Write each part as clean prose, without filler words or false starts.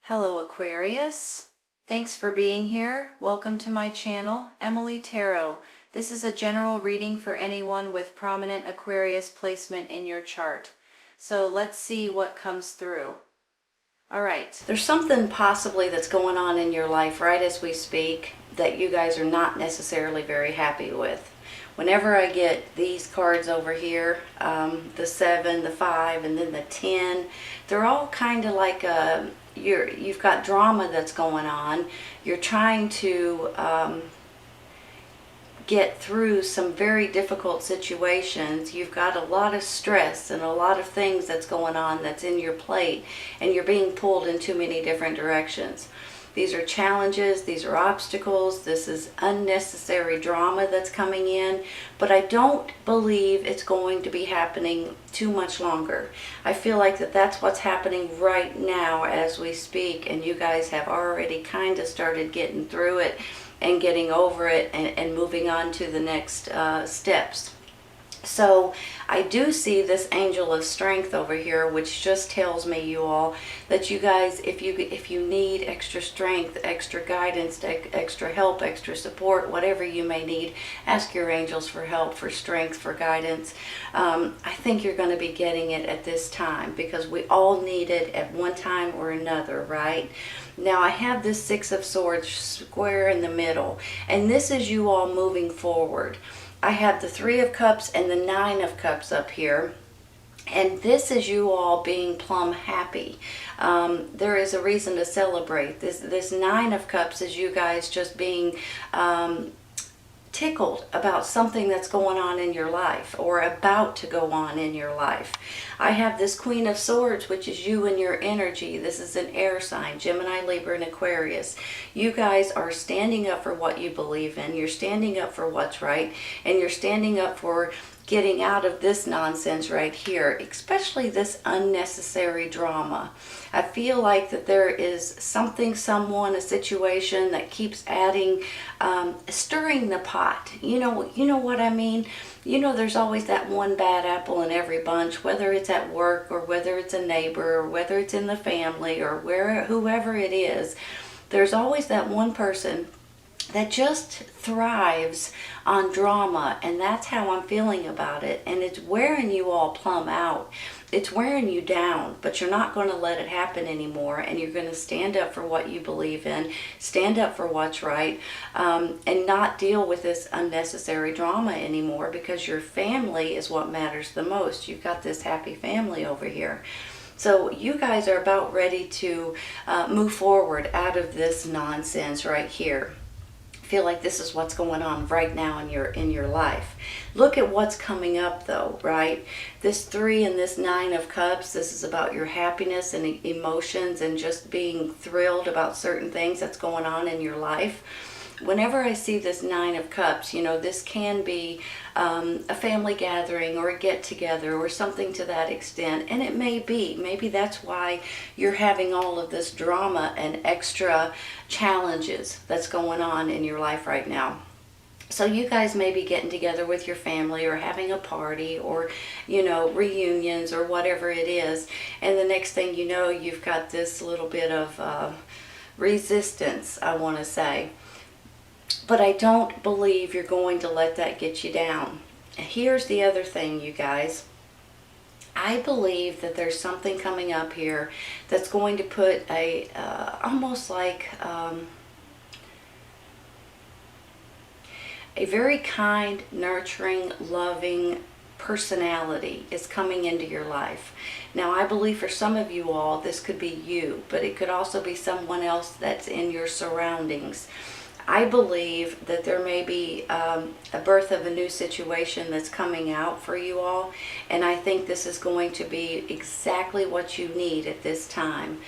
Hello Aquarius, thanks for being here. Welcome to my channel, Emily Tarot. This is a general reading for anyone with prominent Aquarius placement in your chart. So let's see what comes through. Alright, there's something possibly that's going on in your life right as we speak that you guys are not necessarily very happy with. Whenever I get these cards over here, the 7, the 5, and then the 10, they're all kind of like you've got drama that's going on. You're trying to get through some very difficult situations. You've got a lot of stress and a lot of things that's going on that's in your plate, and you're being pulled in too many different directions. These are challenges, these are obstacles, this is unnecessary drama that's coming in, but I don't believe it's going to be happening too much longer. I feel like that's what's happening right now as we speak, and you guys have already kind of started getting through it and getting over it and moving on to the next steps. So I do see this angel of strength over here, which just tells me, you all, that you guys, if you need extra strength, extra guidance, extra help, extra support, whatever you may need, ask your angels for help, for strength, for guidance. I think you're going to be getting it at this time, because we all need it at one time or another, right? Now I have this 6 of Swords square in the middle, and this is you all moving forward. I have the 3 of Cups and the 9 of Cups up here, and this is you all being plumb happy. There is a reason to celebrate. This 9 of Cups is you guys just being tickled about something that's going on in your life or about to go on in your life. I have this Queen of Swords, which is you and your energy. This is an air sign, Gemini, Libra, and Aquarius. You guys are standing up for what you believe in. You're standing up for what's right, and you're standing up for getting out of this nonsense right here, especially this unnecessary drama. I feel like that there is something, someone, a situation that keeps adding, stirring the pot. You know what I mean? You know, there's always that one bad apple in every bunch, whether it's at work or whether it's a neighbor or whether it's in the family or whoever it is. There's always that one person that just thrives on drama, and that's how I'm feeling about it. And it's wearing you all plumb out. It's wearing you down, but you're not going to let it happen anymore, and you're going to stand up for what you believe in, stand up for what's right, and not deal with this unnecessary drama anymore, because your family is what matters the most. You've got this happy family over here. So you guys are about ready to move forward out of this nonsense right here. Feel like this is what's going on right now in your life. Look at what's coming up though, right? This 3 and this 9 of Cups, this is about your happiness and emotions and just being thrilled about certain things that's going on in your life. Whenever I see this 9 of Cups, you know, this can be a family gathering or a get-together or something to that extent. And it may be. Maybe that's why you're having all of this drama and extra challenges that's going on in your life right now. So you guys may be getting together with your family or having a party or, you know, reunions or whatever it is. And the next thing you know, you've got this little bit of resistance, I want to say. But I don't believe you're going to let that get you down. Here's the other thing, you guys. I believe that there's something coming up here that's going to put a, almost like a very kind, nurturing, loving personality is coming into your life. Now, I believe for some of you all, this could be you, but it could also be someone else that's in your surroundings. I believe that there may be a birth of a new situation that's coming out for you all, and I think this is going to be exactly what you need at this time.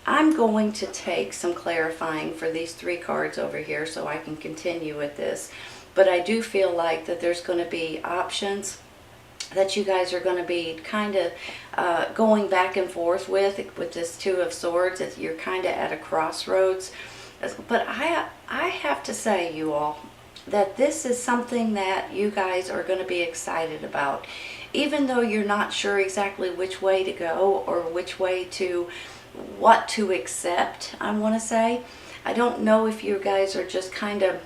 I'm going to take some clarifying for these 3 cards over here so I can continue with this, but I do feel like that there's going to be options that you guys are going to be kind of going back and forth with this 2 of Swords. That you're kind of at a crossroads. But I have to say, you all, that this is something that you guys are going to be excited about. Even though you're not sure exactly which way to go or which way to what to accept, I want to say. I don't know if you guys are just kind of,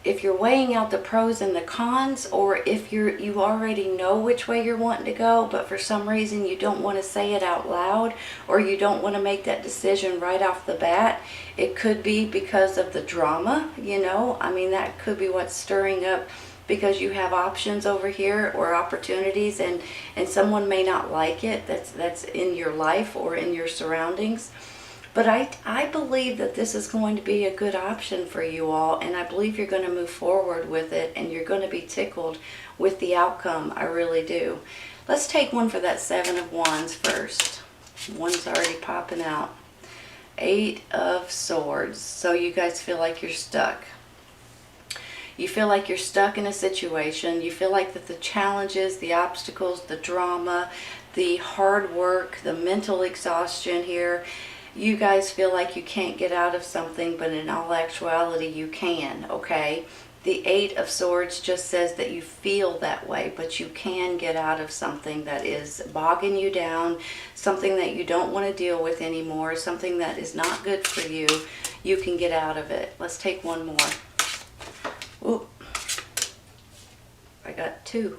if you're weighing out the pros and the cons, or if you already know which way you're wanting to go, but for some reason you don't want to say it out loud, or you don't want to make that decision right off the bat. It could be because of the drama, you know. I mean, that could be what's stirring up, because you have options over here or opportunities, and someone may not like it that's in your life or in your surroundings. But I believe that this is going to be a good option for you all, and I believe you're going to move forward with it, and you're going to be tickled with the outcome. I really do. Let's take one for that Seven of Wands first. One's already popping out. Eight of Swords. So you guys feel like you're stuck. You feel like you're stuck in a situation. You feel like that the challenges, the obstacles, the drama, the hard work, the mental exhaustion here, you guys feel like you can't get out of something, but in all actuality you can, okay? The Eight of Swords just says that you feel that way, but you can get out of something that is bogging you down, something that you don't want to deal with anymore, something that is not good for you. You can get out of it. Let's take one more. Oop. I got two.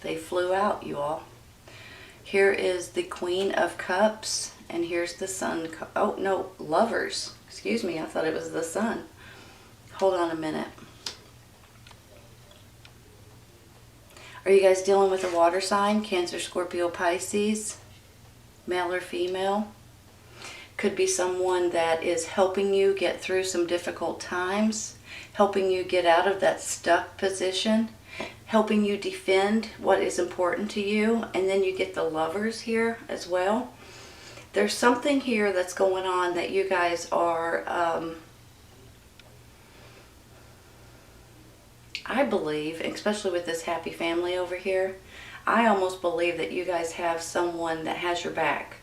They flew out, you all. Here is the Queen of Cups, and here's the Sun. Oh, no, Lovers. Excuse me, I thought it was the Sun. Hold on a minute. Are you guys dealing with a water sign? Cancer, Scorpio, Pisces, male or female? Could be someone that is helping you get through some difficult times, helping you get out of that stuck position, helping you defend what is important to you. And then you get the Lovers here as well. There's something here that's going on that you guys are, I believe, especially with this happy family over here, I almost believe that you guys have someone that has your back.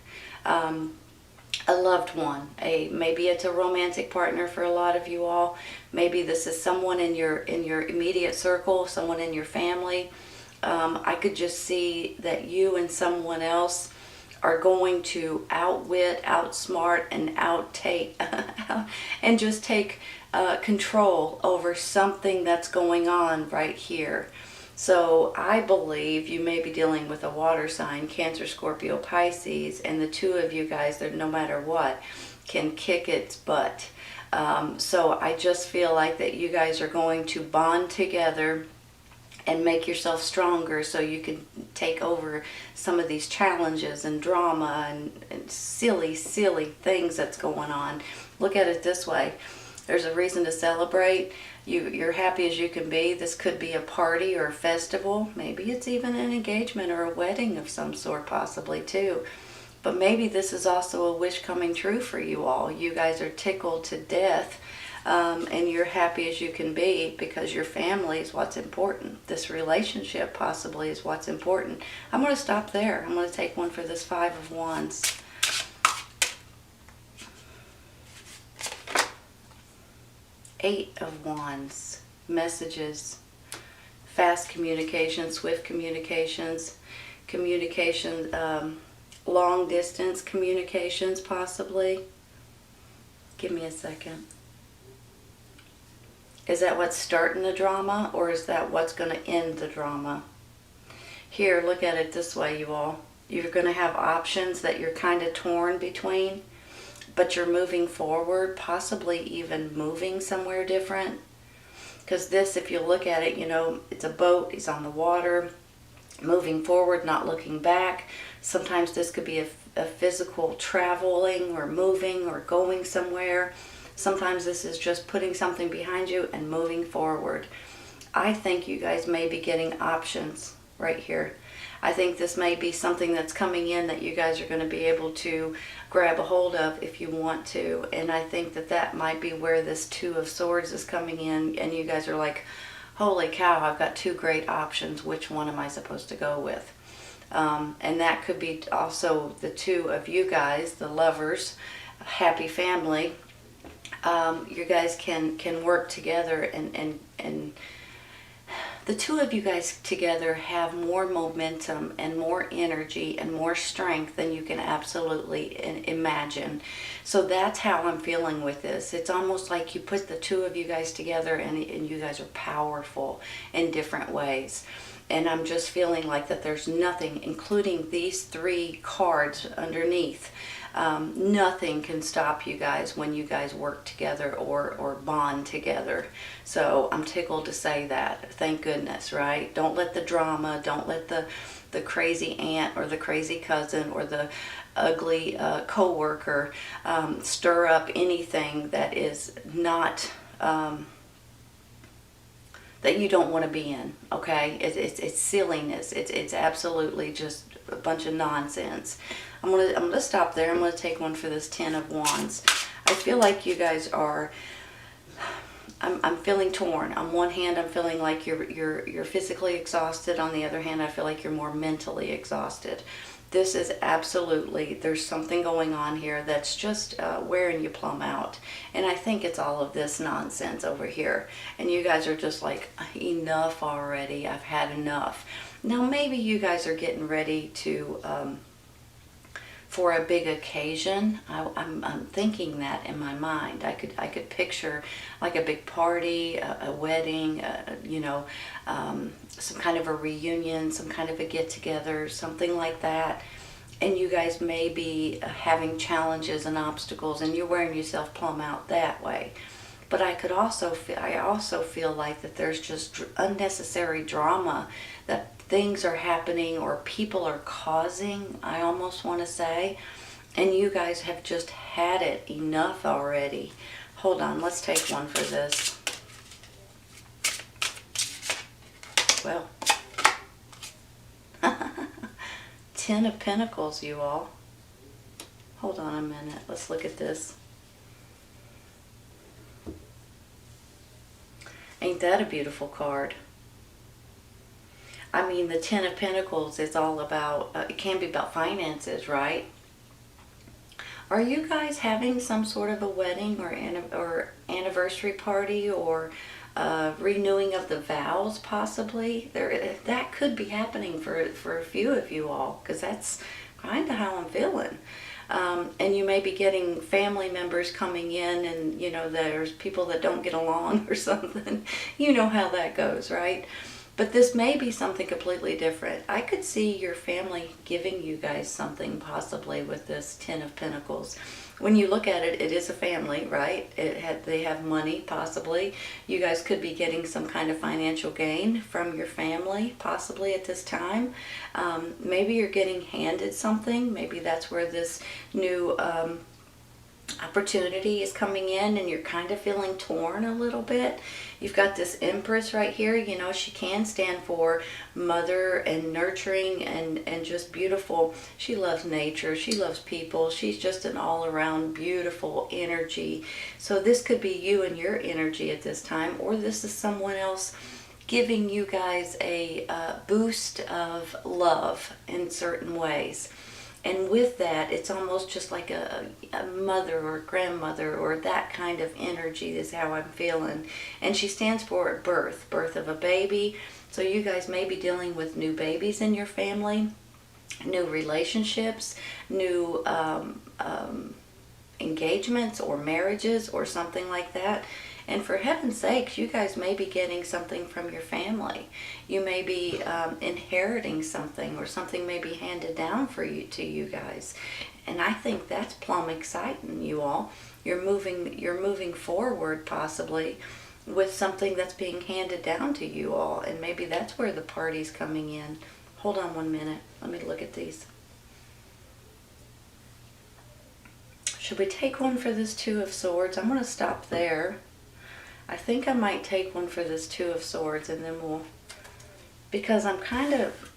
A loved one. Maybe it's a romantic partner for a lot of you all. Maybe this is someone in your immediate circle, someone in your family. I could just see that you and someone else are going to outwit, outsmart, and outtake and just take control over something that's going on right here. So I believe you may be dealing with a water sign, Cancer, Scorpio, Pisces, and the two of you guys, that no matter what, can kick its butt. So I just feel like that you guys are going to bond together and make yourself stronger, so you can take over some of these challenges and drama and silly things that's going on. Look at it this way. There's a reason to celebrate. You're happy as you can be. This could be a party or a festival. Maybe it's even an engagement or a wedding of some sort, possibly too. But maybe this is also a wish coming true for you all. You guys are tickled to death, and you're happy as you can be because your family is what's important. This relationship possibly is what's important. I'm going to stop there. I'm going to take one for this Five of Wands. Eight of Wands. Messages. Fast communication, swift communications, long distance communications possibly. Give me a second. Is that what's starting the drama, or is that what's going to end the drama? Here, look at it this way, you all. You're going to have options that you're kind of torn between, but you're moving forward, possibly even moving somewhere different. Because this, if you look at it, you know, it's a boat, he's on the water, moving forward, not looking back. Sometimes this could be a physical traveling or moving or going somewhere. Sometimes this is just putting something behind you and moving forward. I think you guys may be getting options right here. I think this may be something that's coming in that you guys are going to be able to grab a hold of if you want to. And I think that that might be where this Two of Swords is coming in, and you guys are like, holy cow, I've got two great options. Which one am I supposed to go with? And that could be also the two of you guys, the lovers, happy family. You guys can work together and the two of you guys together have more momentum and more energy and more strength than you can absolutely imagine. So that's how I'm feeling with this. It's almost like you put the two of you guys together and you guys are powerful in different ways. And I'm just feeling like that there's nothing, including these three cards underneath, nothing can stop you guys when you guys work together or bond together. So I'm tickled to say that. Thank goodness, right? Don't let the drama, don't let the crazy aunt or the crazy cousin or the ugly co-worker stir up anything that is not... that you don't want to be in, okay? It's silliness. It's absolutely just a bunch of nonsense. I'm gonna stop there. I'm gonna take one for this Ten of Wands. I feel like you guys are... I'm feeling torn. On one hand, I'm feeling like you're physically exhausted. On the other hand, I feel like you're more mentally exhausted. This is absolutely, there's something going on here that's just wearing you plumb out. And I think it's all of this nonsense over here. And you guys are just like, enough already. I've had enough. Now maybe you guys are getting ready to, for a big occasion. I'm thinking that in my mind. I could picture like a big party, a wedding, you know, some kind of a reunion, some kind of a get-together, something like that. And you guys may be having challenges and obstacles, and you're wearing yourself plumb out that way. But I also feel like that there's just unnecessary drama, that things are happening or people are causing, I almost want to say. And you guys have just had it enough already. Hold on, let's take one for this. Well, Ten of Pentacles, you all. Hold on a minute. Let's look at this. Ain't that a beautiful card? I mean, the Ten of Pentacles is all about, it can be about finances, right? Are you guys having some sort of a wedding or anniversary party or renewing of the vows, possibly? That could be happening for a few of you all, because that's kind of how I'm feeling. And you may be getting family members coming in, and you know, there's people that don't get along or something. You know how that goes, right? But this may be something completely different. I could see your family giving you guys something possibly with this Ten of Pentacles. When you look at it, it is a family, right? They have money, possibly. You guys could be getting some kind of financial gain from your family, possibly at this time. Maybe you're getting handed something. Maybe that's where this new opportunity is coming in, and you're kind of feeling torn a little bit. You've got this Empress right here. You know, she can stand for mother and nurturing and just beautiful. She loves nature. She loves people. She's just an all-around beautiful energy. So this could be you and your energy at this time, or this is someone else giving you guys a boost of love in certain ways. And with that, it's almost just like a mother or grandmother or that kind of energy is how I'm feeling. And she stands for birth of a baby. So you guys may be dealing with new babies in your family, new relationships, new engagements or marriages or something like that. And for heaven's sakes, you guys may be getting something from your family. You may be inheriting something, or something may be handed down to you guys. And I think that's plumb exciting, you all. You're moving forward possibly with something that's being handed down to you all. And maybe that's where the party's coming in. Hold on 1 minute. Let me look at these. Should we take one for this Two of Swords? I'm going to stop there. I think I might take one for this Two of Swords, and then we'll, because I'm kind of,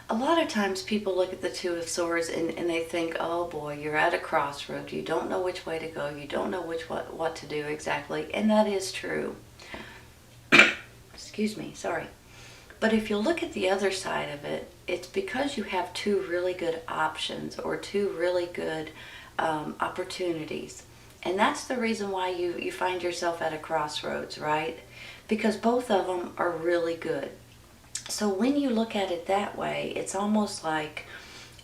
a lot of times people look at the Two of Swords and they think, oh boy, you're at a crossroad. You don't know which way to go. You don't know what to do exactly. And that is true. Excuse me, sorry. But if you look at the other side of it, it's because you have two really good options or two really good opportunities. And that's the reason why you find yourself at a crossroads, right? Because both of them are really good. So when you look at it that way, it's almost like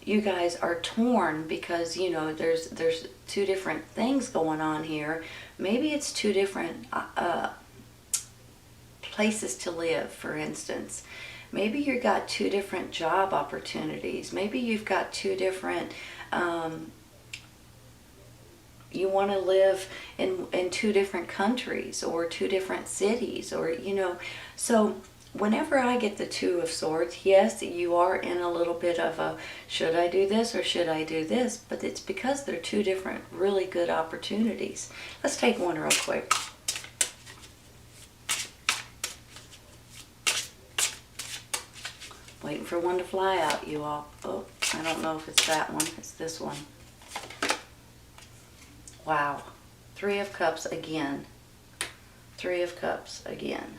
you guys are torn because, you know, there's two different things going on here. Maybe it's two different places to live, for instance. Maybe you've got two different job opportunities. Maybe you've got two different, you want to live in two different countries or two different cities, or, you know. So whenever I get the Two of Swords, yes, you are in a little bit of a, should I do this or should I do this? But it's because they're two different really good opportunities. Let's take one real quick. Waiting for one to fly out, you all. Oh, I don't know if it's that one. It's this one. Wow. Three of Cups again. Three of Cups again.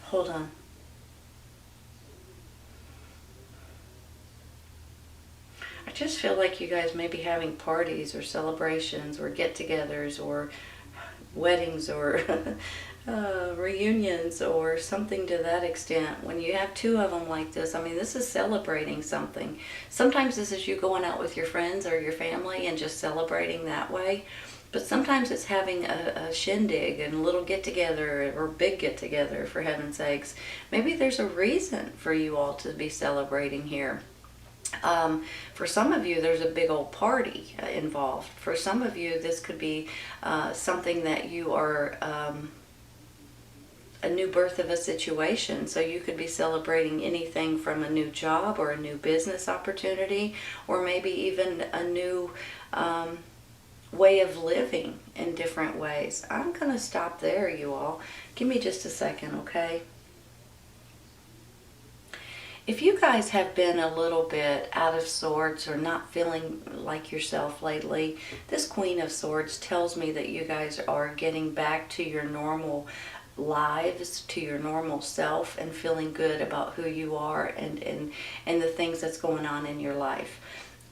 Hold on. I just feel like you guys may be having parties or celebrations or get-togethers or weddings or reunions or something to that extent. When you have two of them like this, I mean, this is celebrating something. Sometimes this is you going out with your friends or your family and just celebrating that way. But sometimes it's having a shindig and a little get-together or big get-together, for heaven's sakes. Maybe there's a reason for you all to be celebrating here. For some of you, there's a big old party involved. For some of you, this could be something that you are a new birth of a situation. So you could be celebrating anything from a new job or a new business opportunity, or maybe even a new way of living in different ways. I'm going to stop there, you all. Give me just a second, okay? If you guys have been a little bit out of sorts or not feeling like yourself lately, this Queen of Swords tells me that you guys are getting back to your normal lives, to your normal self, and feeling good about who you are and the things that's going on in your life.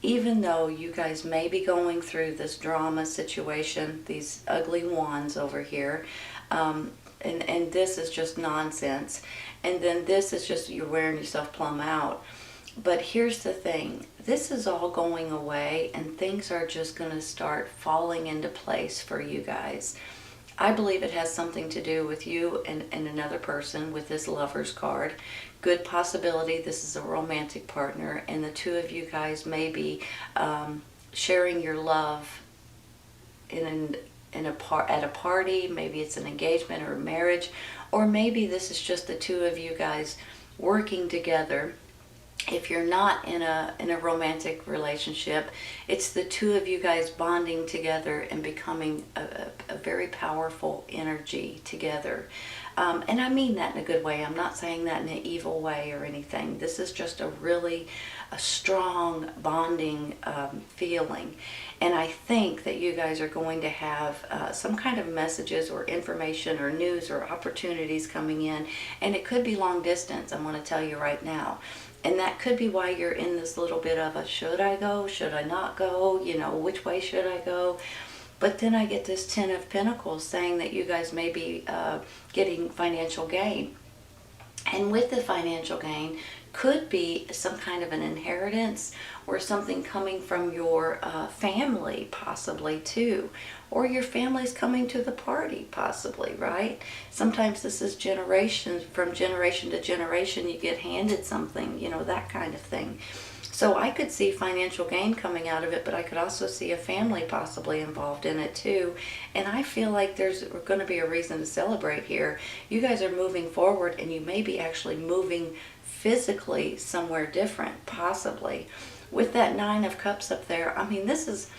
Even though you guys may be going through this drama situation, these ugly wands over here, and this is just nonsense, and then this is just you're wearing yourself plumb out. But here's the thing, this is all going away and things are just going to start falling into place for you guys. I believe it has something to do with you and another person with this Lover's card. Good possibility this is a romantic partner, and the two of you guys may be sharing your love at a party. Maybe it's an engagement or a marriage, or maybe this is just the two of you guys working together. If you're not in a romantic relationship, it's the two of you guys bonding together and becoming a very powerful energy together. And I mean that in a good way. I'm not saying that in an evil way or anything. This is just a strong bonding feeling. And I think that you guys are going to have some kind of messages or information or news or opportunities coming in. And it could be long distance, I'm going to tell you right now. And that could be why you're in this little bit of a, should I go, should I not go, you know, which way should I go? But then I get this Ten of Pentacles saying that you guys may be getting financial gain. And with the financial gain could be some kind of an inheritance or something coming from your family possibly too. Or your family's coming to the party possibly, right? Sometimes this is generations, from generation to generation you get handed something, you know, that kind of thing. So I could see financial gain coming out of it, but I could also see a family possibly involved in it too. And I feel like there's going to be a reason to celebrate here. You guys are moving forward, and you may be actually moving physically somewhere different, possibly. With that Nine of Cups up there, I mean, this is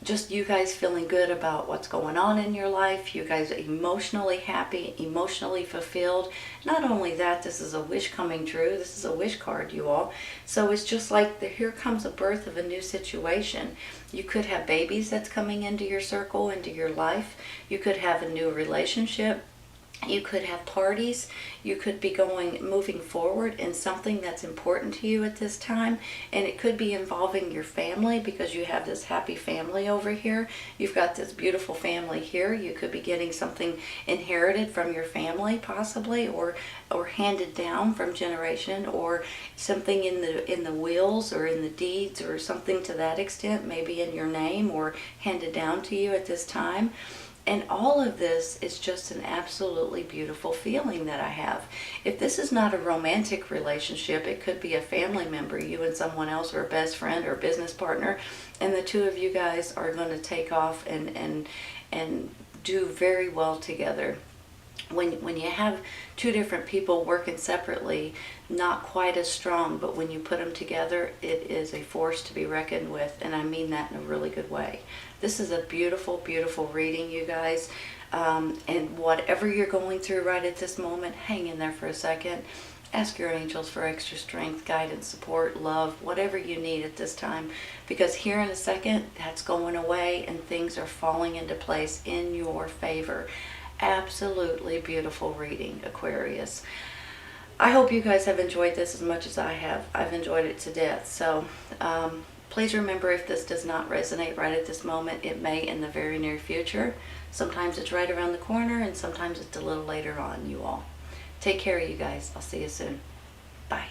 just you guys feeling good about what's going on in your life. You guys are emotionally happy, emotionally fulfilled. Not only that, this is a wish coming true. This is a wish card, you all. So it's just like here comes a birth of a new situation. You could have babies that's coming into your circle, into your life. You could have a new relationship. You could have parties. You could be moving forward in something that's important to you at this time. And it could be involving your family, because you have this happy family over here. You've got this beautiful family here. You could be getting something inherited from your family, possibly, or handed down from generation, or something in the wills or in the deeds, or something to that extent, maybe in your name or handed down to you at this time. And all of this is just an absolutely beautiful feeling that I have. If this is not a romantic relationship, it could be a family member, you and someone else, or a best friend or a business partner, and the two of you guys are going to take off and do very well together. When you have two different people working separately, not quite as strong, but when you put them together, it is a force to be reckoned with, and I mean that in a really good way. This is a beautiful, beautiful reading, you guys. And whatever you're going through right at this moment, hang in there for a second. Ask your angels for extra strength, guidance, support, love, whatever you need at this time. Because here in a second, that's going away and things are falling into place in your favor. Absolutely beautiful reading, Aquarius. I hope you guys have enjoyed this as much as I have. I've enjoyed it to death. So please remember, if this does not resonate right at this moment, it may in the very near future. Sometimes it's right around the corner, and sometimes it's a little later on, you all. Take care, you guys. I'll see you soon. Bye.